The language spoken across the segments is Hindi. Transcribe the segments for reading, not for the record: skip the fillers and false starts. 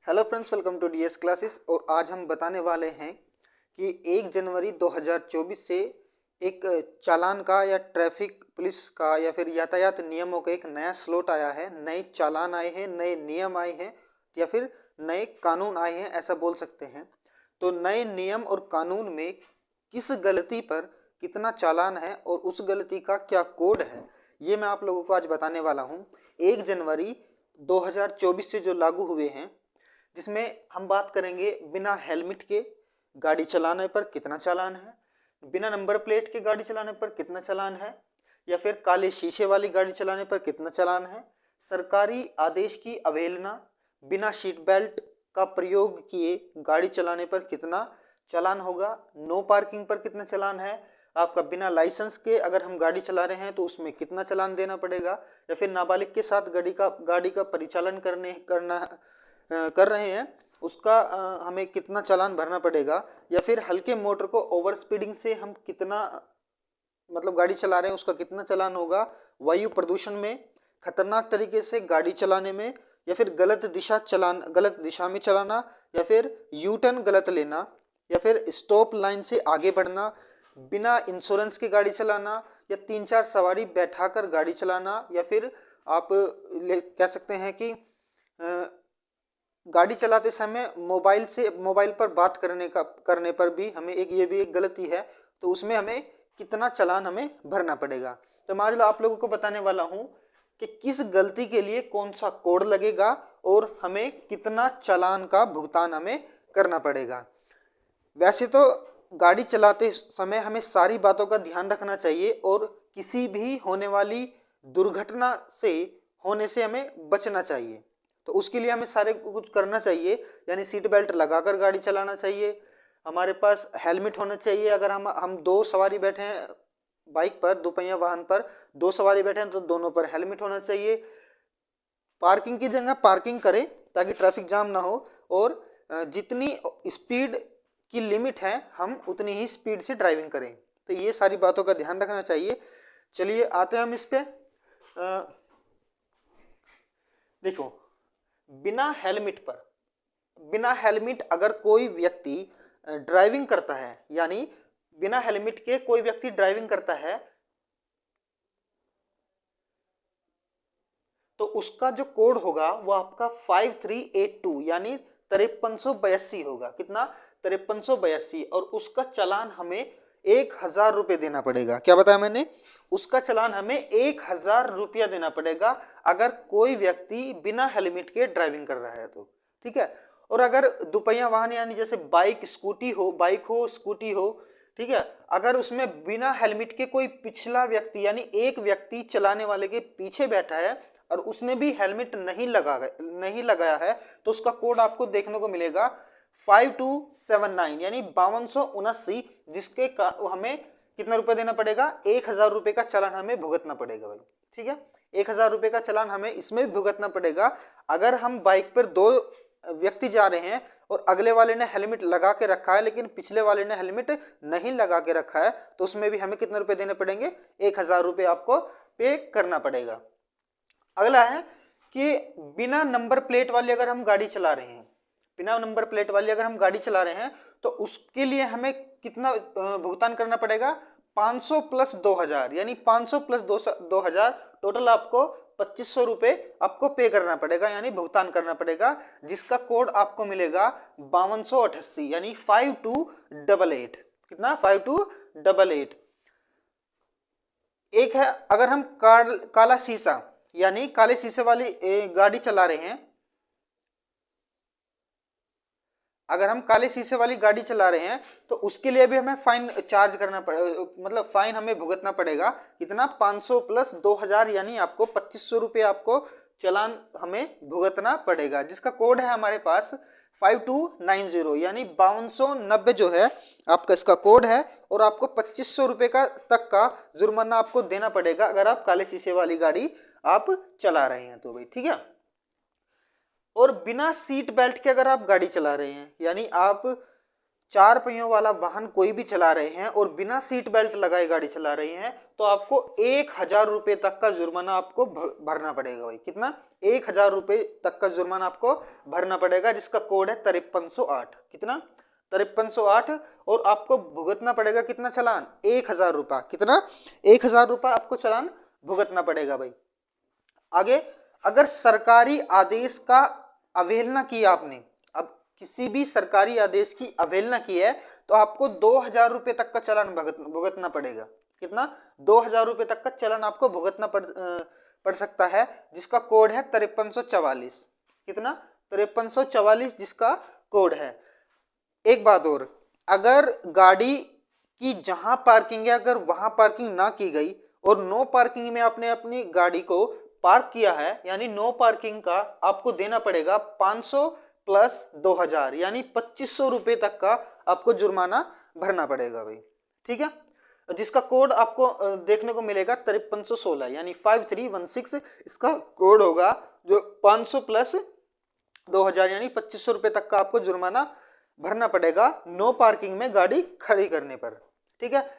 Hello friends, welcome to DS classes. और आज हम बताने वाले हैं कि 1 जनवरी 2024 से एक चालान का या ट्रैफिक पुलिस का या फिर यातायात नियमों का एक नया स्लॉट आया है। नए चालान आए हैं, नए नियम आए हैं या फिर नए कानून आए हैं, ऐसा बोल सकते हैं। तो नए नियम और कानून में किस गलती पर कितना चालान है और उस गलती का क्या कोड है, ये मैं आप लोगों को आज बताने वाला हूँ। 1 जनवरी 2024 से जो लागू हुए हैं, जिसमें हम बात करेंगे बिना हेलमेट के गाड़ी चलाने पर कितना चालान है, बिना नंबर प्लेट के गाड़ी चलाने पर कितना चालान है, या फिर काले शीशे वाली गाड़ी चलाने पर कितना चालान है, सरकारी आदेश की अवहेलना, बिना सीट बेल्ट का प्रयोग किए गाड़ी चलाने पर कितना चालान होगा, नो पार्किंग पर कितना चालान है, आपका बिना लाइसेंस के अगर हम गाड़ी चला रहे हैं तो उसमें कितना चालान देना पड़ेगा, या फिर नाबालिग के साथ गाड़ी का परिचालन कर रहे हैं उसका हमें कितना चालान भरना पड़ेगा, या फिर हल्के मोटर को ओवर स्पीडिंग से हम कितना गाड़ी चला रहे हैं उसका कितना चालान होगा, वायु प्रदूषण में, खतरनाक तरीके से गाड़ी चलाने में, या फिर गलत दिशा में चलाना, या फिर यू टर्न गलत लेना, या फिर स्टॉप लाइन से आगे बढ़ना, बिना इंश्योरेंस के गाड़ी चलाना, या 3-4 सवारी बैठाकर गाड़ी चलाना, या फिर आप कह सकते हैं कि गाड़ी चलाते समय मोबाइल पर बात करने पर भी हमें ये भी एक गलती है, तो उसमें हमें कितना चालान हमें भरना पड़ेगा। तो मैं आज आप लोगों को बताने वाला हूं कि किस गलती के लिए कौन सा कोड लगेगा और हमें कितना चालान का भुगतान हमें करना पड़ेगा। वैसे तो गाड़ी चलाते समय हमें सारी बातों का ध्यान रखना चाहिए और किसी भी होने वाली दुर्घटना होने से हमें बचना चाहिए। तो उसके लिए हमें सारे कुछ करना चाहिए, यानी सीट बेल्ट लगाकर गाड़ी चलाना चाहिए, हमारे पास हेलमेट होना चाहिए। अगर हम 2 सवारी बैठे हैं बाइक पर, दोपहिया वाहन पर 2 सवारी बैठे हैं तो दोनों पर हेलमेट होना चाहिए। पार्किंग की जगह पार्किंग करें ताकि ट्रैफिक जाम ना हो, और जितनी स्पीड की लिमिट है हम उतनी ही स्पीड से ड्राइविंग करें। तो ये सारी बातों का ध्यान रखना चाहिए। चलिए आते हैं हम इस पे। देखो, बिना हेलमेट अगर कोई व्यक्ति ड्राइविंग करता है, यानी बिना हेलमेट के कोई व्यक्ति ड्राइविंग करता है, तो उसका जो कोड होगा वो आपका 5382 यानी 5382 होगा। कितना? 5382। और उसका चालान हमें 1000 रुपये देना पड़ेगा। क्या बताया मैंने? उसका चालान हमें 1000 रुपया देना पड़ेगा अगर कोई व्यक्ति बिना हेलमेट के ड्राइविंग कर रहा है तो। ठीक है। और अगर दुपहिया वाहन यानी जैसे बाइक हो स्कूटी हो, ठीक है, अगर उसमें बिना हेलमेट के कोई पिछला व्यक्ति यानी एक व्यक्ति चलाने वाले के पीछे बैठा है और उसने भी हेलमेट नहीं लगाया है, तो उसका कोड आपको देखने को मिलेगा 5279 यानी 5279, जिसके का हमें कितना रुपए देना पड़ेगा? 1000 रुपए का चालान हमें भुगतना पड़ेगा भाई। ठीक है, 1000 रुपए का चालान हमें इसमें भुगतना पड़ेगा। अगर हम बाइक पर 2 व्यक्ति जा रहे हैं और अगले वाले ने हेलमेट लगा के रखा है लेकिन पिछले वाले ने हेलमेट नहीं लगा के रखा है, तो उसमें भी हमें कितने रुपए देने पड़ेंगे? 1000 रुपए आपको पे करना पड़ेगा। अगला है कि बिना नंबर प्लेट वाली अगर हम गाड़ी चला रहे हैं, तो उसके लिए हमें कितना भुगतान करना पड़ेगा? 500 प्लस 2000 यानी 500 प्लस 2000 टोटल आपको 2500 रुपए आपको पे करना पड़ेगा, यानी भुगतान करना पड़ेगा, जिसका कोड आपको मिलेगा 5288 यानी 5288। कितना? 5288। एक है अगर हम काला शीशा यानी काले शीशे वाली गाड़ी चला रहे हैं, तो उसके लिए भी हमें फाइन चार्ज करना पड़ेगा, फाइन हमें भुगतना पड़ेगा। कितना? 500 प्लस 2000 यानी आपको 2500 रुपये आपको चालान हमें भुगतना पड़ेगा, जिसका कोड है हमारे पास 5290 यानी 5290 जो है आपका इसका कोड है, और आपको 2500 रुपये का तक का जुर्माना आपको देना पड़ेगा अगर आप काले शीशे वाली गाड़ी आप चला रहे हैं तो भाई। ठीक है। और बिना सीट बेल्ट के अगर आप गाड़ी चला रहे हैं, यानी आप 4 पहियों वाला वाहन कोई भी चला रहे हैं और बिना सीट बेल्ट लगाए गाड़ी चला रहे हैं तो आपको 1000 रुपए तक का जुर्माना आपको भरना पड़ेगा भाई। कितना? 1000 रुपए तक का जुर्माना आपको भरना पड़ेगा, जिसका कोड है 5308। कितना? 5308। और आपको भुगतना पड़ेगा कितना चालान? 1000 रुपया। कितना? 1000 रुपया आपको चालान भुगतना पड़ेगा भाई। आगे, अगर सरकारी आदेश का अवहेलना की आपने, अब किसी भी सरकारी आदेश की अवहेलना की है तो आपको 2000 रुपये तक का चालान भुगतना पड़ेगा। कितना? 2000 रुपये तक का चालान आपको भुगतना पड़ सकता है, जिसका कोड है 5344। कितना? 5344 जिसका कोड है। एक बात और, अगर गाड़ी की जहां पार्किंग है अगर वहां पार्किंग ना की गई और नो पार्किंग में आपने अपनी गाड़ी को पार्क किया है, यानी नो पार्किंग का आपको देना पड़ेगा 500 प्लस 2000 यानी 2500 रुपये तक का आपको जुर्माना भरना पड़ेगा भाई। ठीक है, जिसका कोड आपको देखने को मिलेगा 5316 यानी 5316 इसका कोड होगा, जो 500 प्लस 2000 यानी 2500 रुपये तक का आपको जुर्माना भरना पड़ेगा नो पार्किंग में गाड़ी खड़ी करने पर। ठीक है,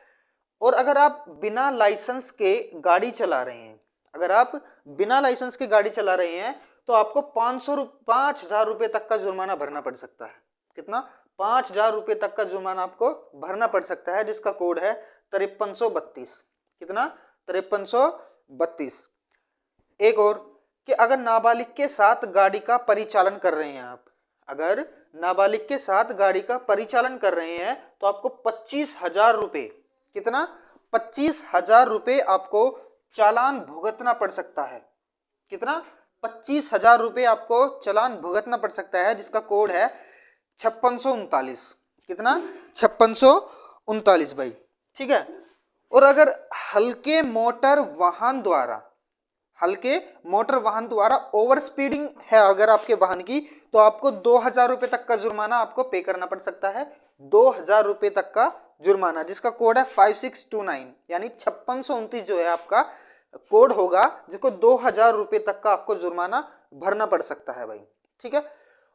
और अगर आप बिना लाइसेंस के गाड़ी चला रहे हैं, अगर आप बिना लाइसेंस के गाड़ी चला रहे हैं तो आपको 5000 रुपये तक का जुर्माना भरना पड़ सकता है। कितना? 5000 रुपये तक का जुर्माना आपको भरना पड़ सकता है, जिसका कोड है 5332। कितना? 5332। एक और, कि अगर नाबालिग के साथ गाड़ी का परिचालन कर रहे हैं आप, अगर नाबालिग के साथ गाड़ी का परिचालन कर रहे हैं तो आपको 25,000 रुपये, कितना? 25,000 रुपये आपको चालान भुगतना पड़ सकता है। कितना? 25,000 रुपये आपको चालान भुगतना पड़ सकता है, जिसका कोड है 5639। कितना? 5639 भाई। ठीक है, और अगर हल्के मोटर वाहन द्वारा ओवर स्पीडिंग है अगर आपके वाहन की, तो आपको 2000 रुपये तक का जुर्माना आपको पे करना पड़ सकता है। 2000 रुपये तक का जुर्माना, जिसका कोड है 5629 यानी 5629 जो है आपका कोड होगा, जिसको 2000 रुपये तक का आपको जुर्माना भरना पड़ सकता है भाई। ठीक है,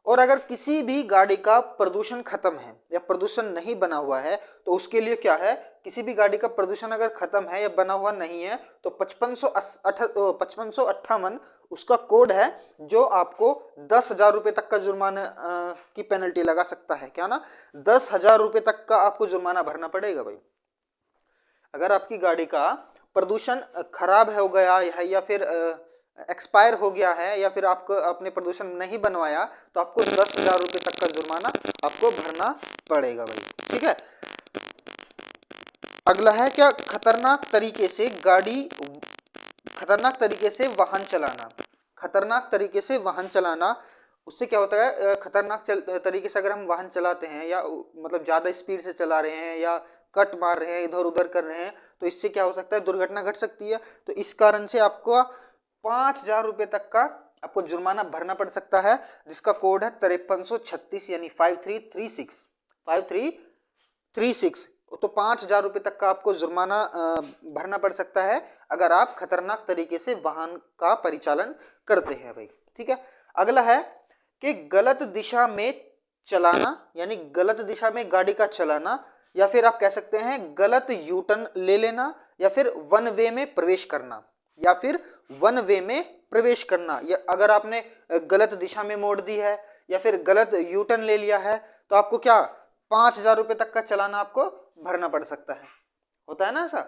और अगर किसी भी गाड़ी का प्रदूषण खत्म है या प्रदूषण नहीं बना हुआ है तो उसके लिए क्या है, किसी भी गाड़ी का प्रदूषण अगर खत्म है या बना हुआ नहीं है तो 5558 उसका कोड है, जो आपको 10,000 रुपये तक का जुर्माना की पेनल्टी लगा सकता है। क्या ना? 10,000 रुपये तक का आपको जुर्माना भरना पड़ेगा भाई। अगर आपकी गाड़ी का प्रदूषण खराब हो गया है या फिर एक्सपायर हो गया है या फिर आपको आपने प्रदूषण नहीं बनवाया तो आपको 10,000 रुपये तक का जुर्माना आपको भरना पड़ेगा भाई। ठीक है, अगला है क्या, खतरनाक तरीके से वाहन चलाना। खतरनाक तरीके से वाहन चलाना, उससे क्या होता है, खतरनाक तरीके से अगर हम वाहन चलाते हैं या मतलब ज़्यादा स्पीड से चला रहे हैं या कट मार रहे हैं, इधर उधर कर रहे हैं, तो इससे क्या हो सकता है, दुर्घटना घट सकती है। तो इस कारण से आपको 5000 रुपये तक का आपको जुर्माना भरना पड़ सकता है, जिसका कोड है 5336 यानी 5336। तो 5000 रुपये तक का आपको जुर्माना भरना पड़ सकता है अगर आप खतरनाक तरीके से वाहन का परिचालन करते हैं भाई। ठीक है, अगला है कि गलत दिशा में चलाना, यानी गलत दिशा में गाड़ी का चलाना, या फिर आप कह सकते हैं गलत यू टर्न ले लेना, या फिर वन वे में प्रवेश करना, या अगर आपने गलत दिशा में मोड़ दी है या फिर गलत यू टर्न ले लिया है तो आपको क्या 5000 रुपये तक का चालान आपको भरना पड़ सकता है। होता है ना ऐसा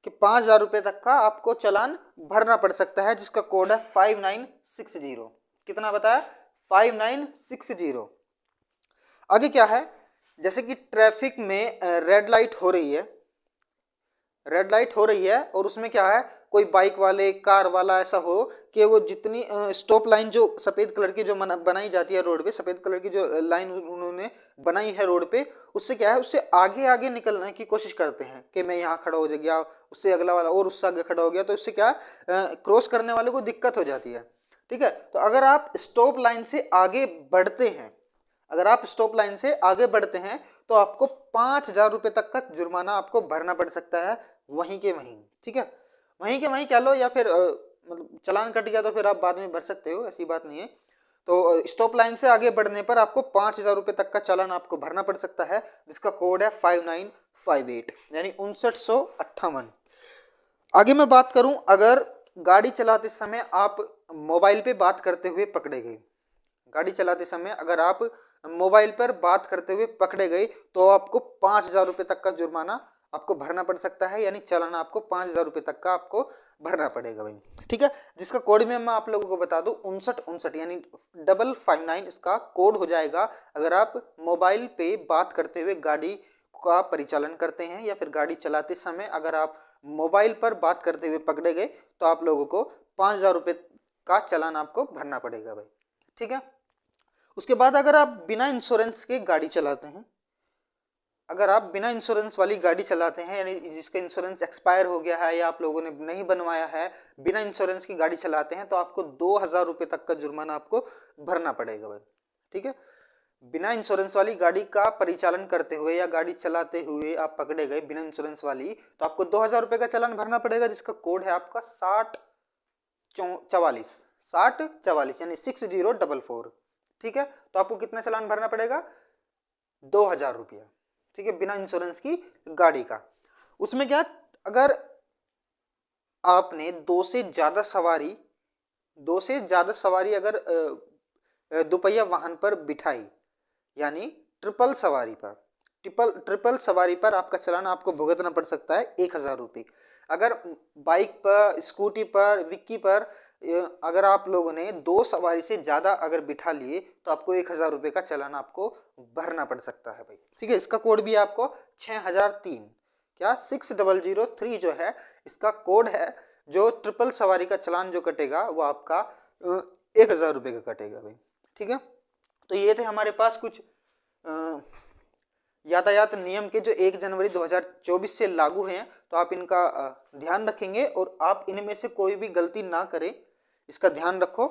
कि 5000 रुपये तक का आपको चालान भरना पड़ सकता है, जिसका कोड है 5960। कितना बताया? 5960। आगे क्या है, जैसे कि ट्रैफिक में रेड लाइट हो रही है और उसमें क्या है, कोई बाइक वाले कार वाला ऐसा हो कि वो जितनी स्टॉप लाइन जो सफ़ेद कलर की जो बनाई जाती है रोड पे, सफ़ेद कलर की जो लाइन उन्होंने बनाई है रोड पे, उससे क्या है, उससे आगे आगे निकलने की कोशिश करते हैं कि मैं यहाँ खड़ा हो गया, उससे अगला वाला और उससे आगे खड़ा हो गया, तो इससे क्या क्रॉस करने वाले को दिक्कत हो जाती है। ठीक है, तो अगर आप स्टॉप लाइन से आगे बढ़ते हैं तो आपको 5000 रुपये तक का जुर्माना आपको भरना पड़ सकता है वहीं के वहीं। ठीक है, वहीं के वहीं क्या लो, या फिर मतलब चालान कट गया तो फिर आप बाद में भर सकते हो, ऐसी बात नहीं है। तो स्टॉप लाइन से आगे बढ़ने पर आपको 5,000 रुपये तक का चालान आपको भरना पड़ सकता है, जिसका कोड है 5958 यानी 5958। आगे मैं बात करूं, अगर गाड़ी चलाते समय आप मोबाइल पे बात करते हुए पकड़े गए, गाड़ी चलाते समय अगर आप मोबाइल पर बात करते हुए पकड़े गए तो आपको 5,000 रुपये तक का जुर्माना आपको भरना पड़ सकता है, यानी चालान आपको 5,000 रुपये तक का आपको भरना पड़ेगा भाई। ठीक है, जिसका कोड में मैं आप लोगों को बता दूं 5959 यानी 559 इसका कोड हो जाएगा। अगर आप मोबाइल पे बात करते हुए गाड़ी का परिचालन करते हैं या फिर गाड़ी चलाते समय अगर आप मोबाइल पर बात करते हुए पकड़े गए तो आप लोगों को 5,000 रुपये का चालान आपको भरना पड़ेगा भाई। ठीक है, उसके बाद अगर आप बिना इंश्योरेंस के गाड़ी चलाते हैं, अगर आप बिना इंश्योरेंस वाली गाड़ी चलाते हैं यानी जिसका इंश्योरेंस एक्सपायर हो गया है या आप लोगों ने नहीं बनवाया है, बिना इंश्योरेंस की गाड़ी चलाते हैं तो आपको 2,000 रुपये तक का जुर्माना आपको भरना पड़ेगा भाई। ठीक है, बिना इंश्योरेंस वाली गाड़ी का परिचालन करते हुए या गाड़ी चलाते हुए आप पकड़े गए बिना इंश्योरेंस वाली तो आपको 2,000 रुपये का चालान भरना पड़ेगा, जिसका कोड है आपका 6044 यानी 6044। ठीक है, तो आपको कितना चालान भरना पड़ेगा? 2,000 रुपया। ठीक है, बिना इंश्योरेंस की गाड़ी का। उसमें क्या, अगर आपने दो से ज्यादा सवारी अगर दोपहिया वाहन पर बिठाई यानी ट्रिपल सवारी पर आपका चालान आपको भुगतना पड़ सकता है 1,000 रुपये। अगर बाइक पर, स्कूटी पर, विक्की पर अगर आप लोगों ने 2 सवारी से ज्यादा अगर बिठा लिए तो आपको 1,000 रुपये का चालान आपको भरना पड़ सकता है भाई। ठीक है, इसका कोड भी आपको 6003 क्या 6003 जो है इसका कोड है, जो ट्रिपल सवारी का चालान जो कटेगा वो आपका 1,000 रुपये का कटेगा भाई। ठीक है, तो ये थे हमारे पास कुछ यातायात नियम के जो 1 जनवरी 2024 से लागू हैं, तो आप इनका ध्यान रखेंगे और आप इनमें से कोई भी गलती ना करें, इसका ध्यान रखो।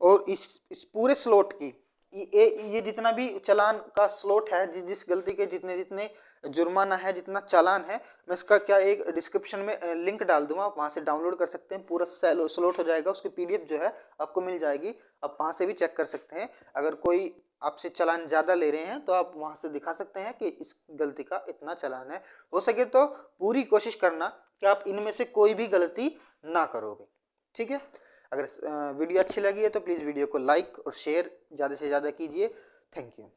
और इस पूरे स्लॉट की ये जितना भी चालान का स्लॉट है, जिस गलती के जितने जितने जुर्माना है, जितना चालान है, मैं इसका क्या एक डिस्क्रिप्शन में लिंक डाल दूंगा, आप वहां से डाउनलोड कर सकते हैं। पूरा स्लॉट हो जाएगा, उसकी PDF जो है आपको मिल जाएगी, आप वहां से भी चेक कर सकते हैं। अगर कोई आपसे चालान ज़्यादा ले रहे हैं तो आप वहां से दिखा सकते हैं कि इस गलती का इतना चालान है। हो सके तो पूरी कोशिश करना कि आप इनमें से कोई भी गलती ना करोगे। ठीक है, अगर वीडियो अच्छी लगी है तो प्लीज़ वीडियो को लाइक और शेयर ज़्यादा से ज़्यादा कीजिए। Thank you.